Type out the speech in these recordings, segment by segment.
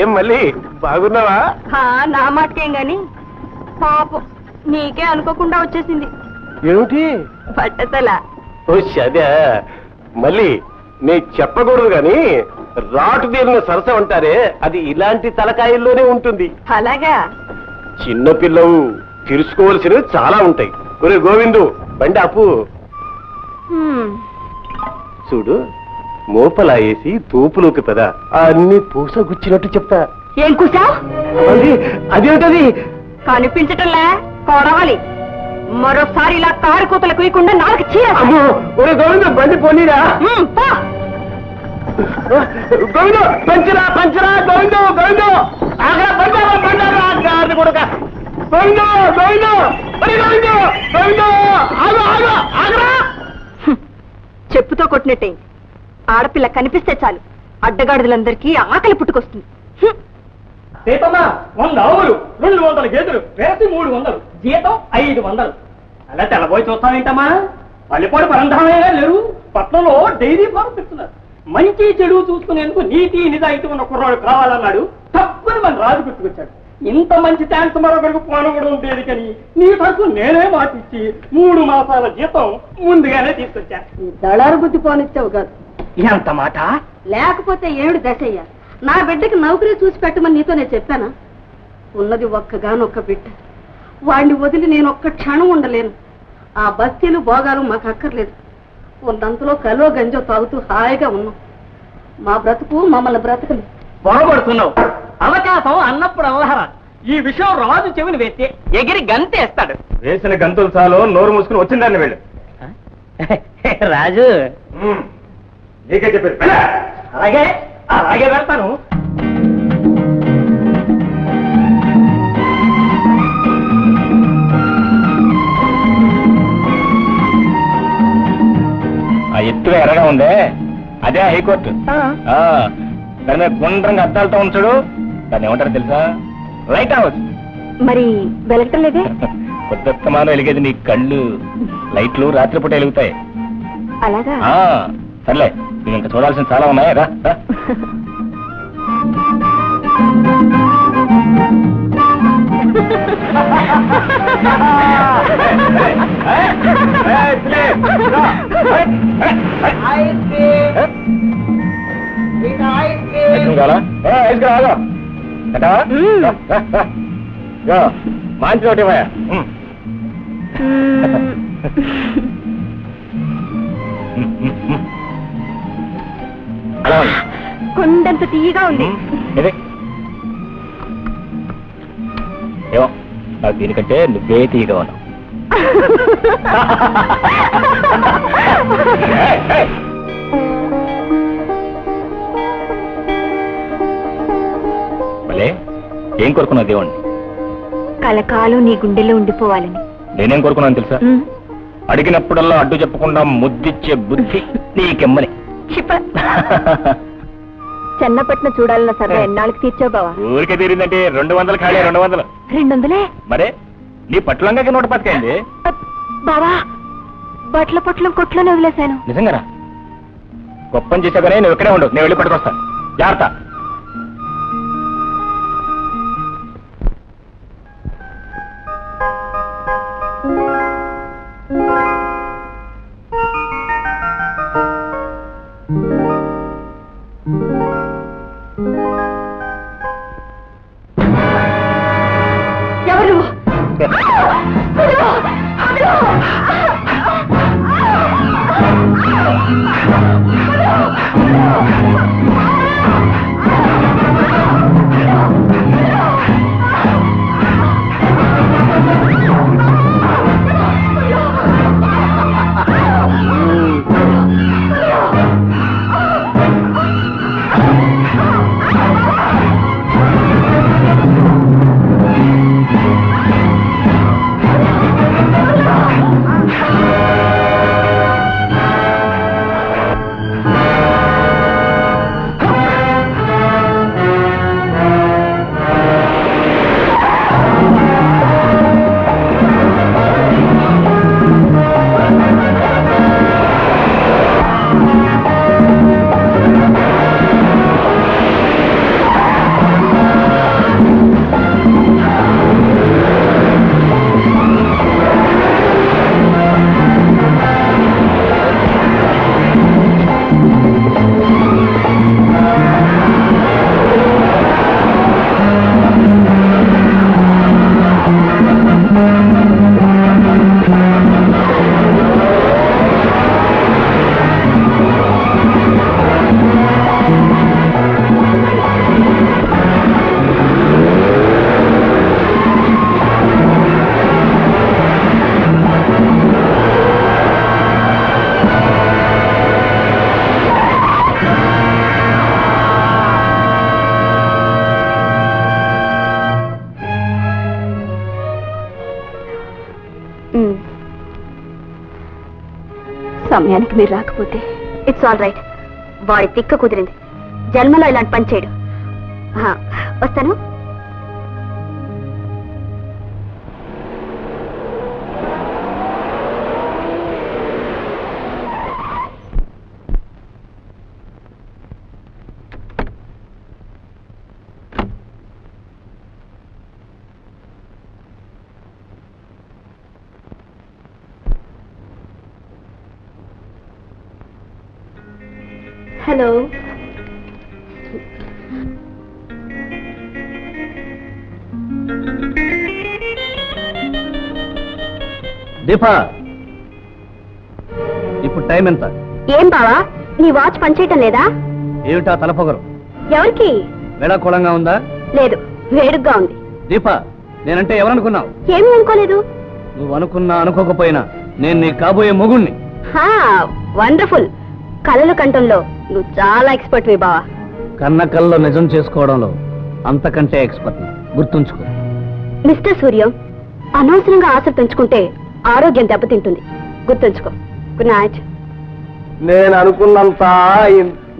ఏం మళ్ళీ బాగున్నావా? నా మాటకేం గాని పాపం నీకే అనుకోకుండా వచ్చేసింది. ఏమిటి? బట్టతల. ఓ అదే మళ్ళీ నేను చెప్పకూడదు గాని రాటు తీరిన సరసం అంటారే అది ఇలాంటి తలకాయల్లోనే ఉంటుంది. అలాగా? చిన్నపిల్లం తెలుసుకోవలసినవి చాలా ఉంటాయి. ఒరే గోవిందు బండి అప్పు చూడు, మోపలా వేసి తూపులోకి పద అన్ని పూసగుచ్చినట్టు చెప్తా. ఏం కూసావు? అదేమిటది? కనిపించటంలే కొడవాలి. మరోసారి ఇలా కారు కూతలు కుయకుండా నాలుగు చీర. ఒరే గోవిందు బండి పోనీరా. గోవిందు పంచరా పంచరా గోవిందు గోవిందు ఆగరా పంచారా పంచారా గారి కొడుక గోవిందు గోవిందు ఒరే గోవిందు గోవిందు ఆగు ఆగు ఆగరా. చెప్పుతో కొట్టినట్టే. ఆడపిల్ల కనిపిస్తే చాలు అడ్డగాడులందరికీ ఆకలి పుట్టుకొస్తుంది. సీతమ్మా 100 ఆవులు 200 గేదెలు వేసి 300 జీతం 500. అలా తెల్లబోయి చూస్తావేంటమ్మా? పల్లెపాడు పరంధామైనా లేరు, పట్నంలో డైరీ ఫారం పెడుతున్నారు. మంచి చెడు చూసుకునేందుకు నీతి నిజాయితీ ఉన్న కుర్రాడు కావాలన్నాడు. తప్పని మన రాజు గుర్తుకొచ్చాడు. ఇంత మంచి ఛాన్స్ మరొకరికి పోనకూడదు ఉండేది కానీ నీ తరఫు నేనే మాటిచ్చి 3 మాసాల జీతం ముందుగానే తీసుకొచ్చా. ఈ దళారు బుద్ధి పోనిచ్చావు కాదు. ఎంత మాట? లేకపోతే ఏమిటి దశయ్య? నా బిడ్డకి నౌకరీ చూసి పెట్టమని నీతో నేను చెప్పానా? ఉన్నది ఒక్కగానొక్క బిడ్డ. వాడిని వదిలి నేను ఒక్క క్షణం ఉండలేను. ఆ బస్తీలు భోగాలు మాకు అక్కర్లేదు. ఉన్నంతలో కలో గంజో తాగుతూ హాయిగా ఉన్నాం. మా బ్రతుకు మమ్మల్ని బ్రతకలు. బాగుపడుతున్నావు. అవకాశం అన్నప్పుడు అల్లహరా. ఈ విషయం రాజు చెవిని వేస్తే ఎగిరి గంతేస్తాడు. వేసిన గంతులు చాలు, నోరు మూసుకుని వచ్చిందాన్ని వెళ్ళు. రాజు నీకే చెప్పారు. అలాగే అలాగే వెళ్తాను. ఆ ఎత్తు ఎర్రగా ఉందే అదే హైకోర్టు. దాని మీద గుండ్రంగా అద్దాలతో ఉంచడు. దాన్ని ఏమంటారు తెలుసా? Light house. మరి వెలగటం లేదే? కొత్తమానం వెలిగేది నీ కళ్ళు. లైట్లు రాత్రిపూట వెలుగుతాయి. అలాగా? సర్లే, నేను ఇంకా చూడాల్సిన చాలా ఉన్నాయా. రా మంచి ఒకటి కొండంత తీయగా ఉంది. ఏమో నాకు దీనికంటే నువ్వే తీయగా ఉన్నావు. మళ్ళీ ఏం కోరుకున్నావు దేవుణ్ణి? కలకాలం నీ గుండెల్లో ఉండిపోవాలని. నేనేం కోరుకున్నాను తెలుసా? అడిగినప్పుడల్లా అడ్డు చెప్పకుండా ముద్దిచ్చే బుద్ధి నీకెమ్మని. చెన్నపట్నం చూడాలన్న సరదా ఎన్నాళ్ళకి తీర్చావు బావా? ఊరికే తీరిందంటే 200 ఖాళీ. 200. 200? మరే నీ పట్లంగాకి 110 అయింది బావా. బట్టల పొట్లం కొట్లోనే వదిలేశాను. నిజంగా గొప్పని చేసాగానే నువ్వు ఇక్కడే ఉండవు. నేను వెళ్ళి పట్టుకొస్తా. జాగ్రత్త. సమయానికి మీరు రాకపోతే ఇట్స్ ఆల్ రైట్. వాడి తిక్క కుదిరింది. జన్మలో ఇలాంటి పని చేయడు. వస్తాను. హలో. దీపా, ఇప్పుడు టైం ఎంత? ఏం బావా, నీ వాచ్ పనిచేయటం లేదా? ఏమిటా తలపొగరు? ఎవరికి? వేళాకోళంగా ఉందా? లేదు, వేడుగ్గా ఉంది. దీపా, నేనంటే ఎవరనుకున్నావు? ఏమీ అనుకోలేదు. నువ్వు అనుకున్నా అనుకోకపోయినా నేను నీ కాబోయే మొగుణ్ణి. వండర్ఫుల్. కళలు కంఠంలో నువ్వు చాలా ఎక్స్పర్ట్ వి బావా. కన్న కల్లో నిజం చేసుకోవడంలో అంతకంటే ఎక్స్పర్ట్. గుర్తుంచుకో. మిస్టర్ సూర్యం, అనవసరంగా ఆశ పెంచుకుంటే ఆరోగ్యం దెబ్బతింటుంది. గుర్తుంచుకో. Good night. నేను అనుకున్నంత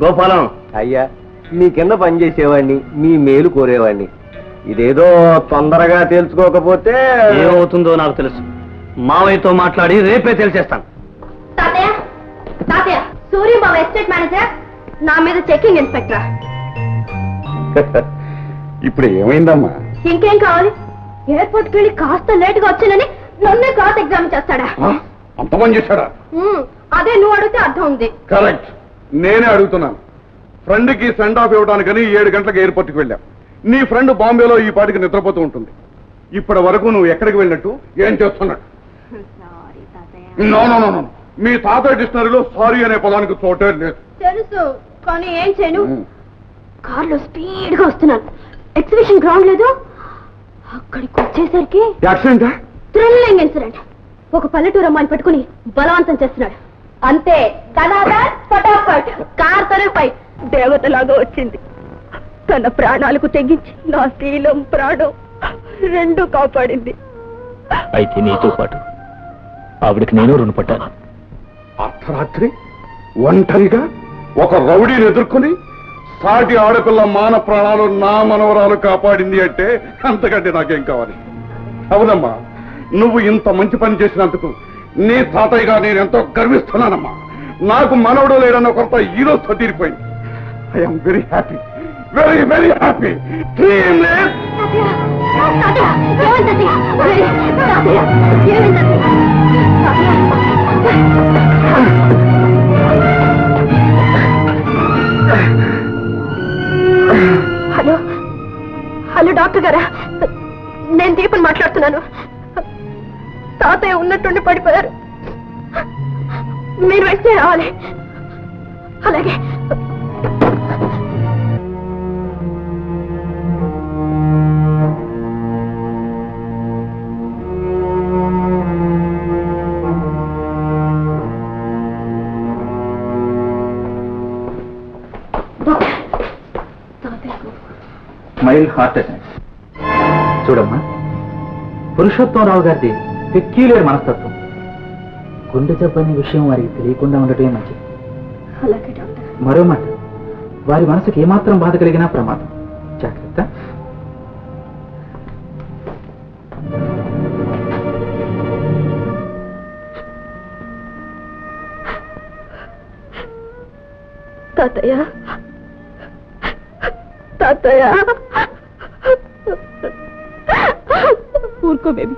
గోపాలం, అయ్యా, మీ కింద పనిచేసేవాడిని, మీ మేలు కోరేవాడిని. ఇదేదో తొందరగా తెలుసుకోకపోతే ఏమవుతుందో నాకు తెలుసు. మావయ్యతో మాట్లాడి రేపే తెలిసేస్తాను. తాతయ్య, తాతయ్య, సూర్యం బాబు ఎస్టేట్ మేనేజర్, నా మీద చెకింగ్ ఇన్స్పెక్టర్. ఇప్పుడు ఏమైందమ్మా? ఇంకేం కావాలి? ఎయిర్పోర్ట్ కి వెళ్ళి కాస్త లేట్ గా వచ్చానని నన్నే క్రాస్ ఎగ్జామ్ చేస్తాడా? అంత పని చేశాడా? అదే నువ్వు అడిగితే అర్థం ఉంది. కరెక్ట్. నేనే అడుగుతున్నాను. ఫ్రెండ్ కి సెండ్ ఆఫ్ ఇవ్వడానికని 7 గంటలకు ఎయిర్పోర్ట్ కి వెళ్ళాం. నీ ఫ్రెండ్ బాంబేలో ఈ పాటికి నిద్రపోతూ ఉంటుంది. ఇప్పటి వరకు నువ్వు ఎక్కడికి వెళ్ళినట్టు, ఏం చేస్తున్నట్టు? నో నో నో నో, మీ తాతయ్య డిక్షనరీలో సారీ అనే పదానికి చోటే లేదు. తెలుసు, కానీ ఏం చేయను. కార్లో స్పీడ్ గా వస్తున్నాను. ఎగ్జిబిషన్ గ్రౌండ్ లేదు. అక్కడికి వచ్చేసరికి యాక్సిడెంటా? Thrilling incident. ఒక పల్లెటూరు అమ్మాయిని పట్టుకుని బలవంతం చేస్తున్నాడు. అంతే, ధనాధన్ ఫటాఫట్. కార్ తనపై దేవతలాగా వచ్చింది. తన ప్రాణాలకు తెగించి నా శీలం ప్రాణం రెండు కాపాడింది. అయితే నీతో పాటు ఆవిడకి నేను రుణపడ్డాను. అర్ధరాత్రి ఒంటరిగా ఒక రౌడీని ఎదుర్కొని సాటి ఆడపిల్ల మాన ప్రాణాలు నా మనవరాలు కాపాడింది అంటే అంతకంటే నాకేం కావాలి? అవునమ్మా, నువ్వు ఇంత మంచి పని చేసినందుకు నీ తాతయ్యగా నేను ఎంతో గర్విస్తున్నానమ్మా. నాకు మనవడు లేడన్న కొరత ఈ రోజుతో తీరిపోయింది. I'm very happy, very very happy. Hello hello, doctor గారా? నేను దీపని మాట్లాడుతున్నాను. తాతయ్య ఉన్నట్టుండి పడిపోయారు. మీరు వెంటనే రావాలి. అలాగే. Mild heart attack. చూడమ్మా, పురుషోత్తమరావు గారిది పెక్యులర్ మనస్తత్వం. గుండె జబ్బు అనే విషయం వారికి తెలియకుండా ఉండటమే మంచిది. అలాగే డాక్టర్. మరో మాట, వారి మనసుకు ఏమాత్రం బాధ కలిగినా ప్రమాదం. జాగ్రత్త. తాతయ్య, తాతయ్య, ఊరుకో బేబీ.